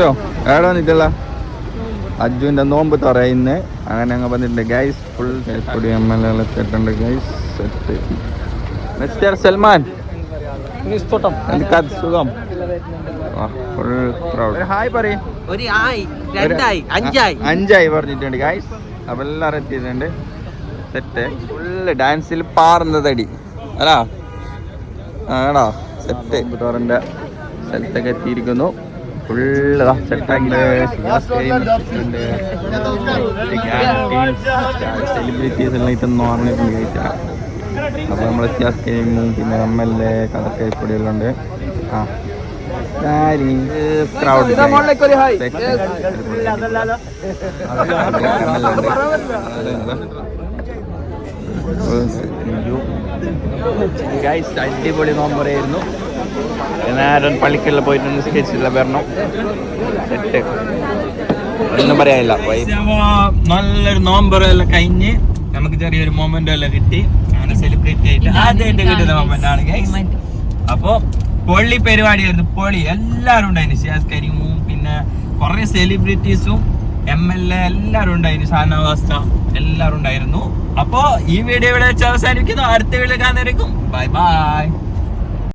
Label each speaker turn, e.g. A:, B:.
A: എവിടെ വന്നിട്ടല്ല അജുവിന്റെ നോമ്പ് തുറയുന്ന അങ്ങനെ അങ്ങ് വന്നിട്ടുണ്ട് ഗൈസ്. ഫുൾ പൊടി MLA എത്തിയിട്ടുണ്ട് ഗൈസ്. സെറ്റ് മിസ്റ്റർ സൽമാൻ, എനിക്കത് സുഖം. Full crowd. ഹായ് പറയും. 5 പറഞ്ഞിട്ടുണ്ട് ഗൈസ്. അപ്പൊ എല്ലാവരും എത്തിയിട്ടുണ്ട്. സെറ്റ് ഫുള്ള് ഡാൻസിൽ പാറുന്നതടി അല്ല ആടാ. സെറ്റ് തോറന്റെ സ്ഥലത്തൊക്കെ എത്തിയിരിക്കുന്നു. ഫുള്ള് സെറ്റാക്കിയിട്ട് സെലിബ്രിറ്റീസ് എല്ലാം ഇതൊന്നും ഓർമ്മയിട്ടുണ്ട് കഴിച്ചാൽ. അപ്പോൾ നമ്മൾ സിയാസ് ഗെയിമും പിന്നെ MLA കഥക്കെ ഇപ്പോഴെല്ലാം ഉണ്ട്. ആ ക്രൗഡ് അടിപൊളി നോമ്പറായിരുന്നു. നേരം പള്ളിക്കെല്ലാം പോയിട്ട് നിസ്കരിച്ചില്ല വരണം. സെറ്റ് ഒന്നും പറയാനില്ല. നല്ലൊരു നോമ്പറെല്ലാം കഴിഞ്ഞ് നമുക്ക് ചെറിയൊരു മൊമെന്റ് എല്ലാം കിട്ടി. അങ്ങനെ സെലിബ്രേറ്റ് ആയിട്ട് ആദ്യമായിട്ട് കിട്ടുന്ന മൊമെന്റ് ആണ് ഗൈസ്. അപ്പൊ പൊള്ളി പരിപാടിയായിരുന്നു. പൊളി എല്ലാവരും ഉണ്ടായിരുന്നു. സിയാസ് കരീമും പിന്നെ കുറെ സെലിബ്രിറ്റീസും MLA എല്ലാവരും ഉണ്ടായിരുന്നു. ഷാനവാസ് എല്ലാവരും ഉണ്ടായിരുന്നു. അപ്പൊ ഈ വീഡിയോ ഇവിടെ വെച്ച് അവസാനിക്കുന്നു. അടുത്ത വീഡിയോ കാണുന്നതായിരിക്കും. Bye bye.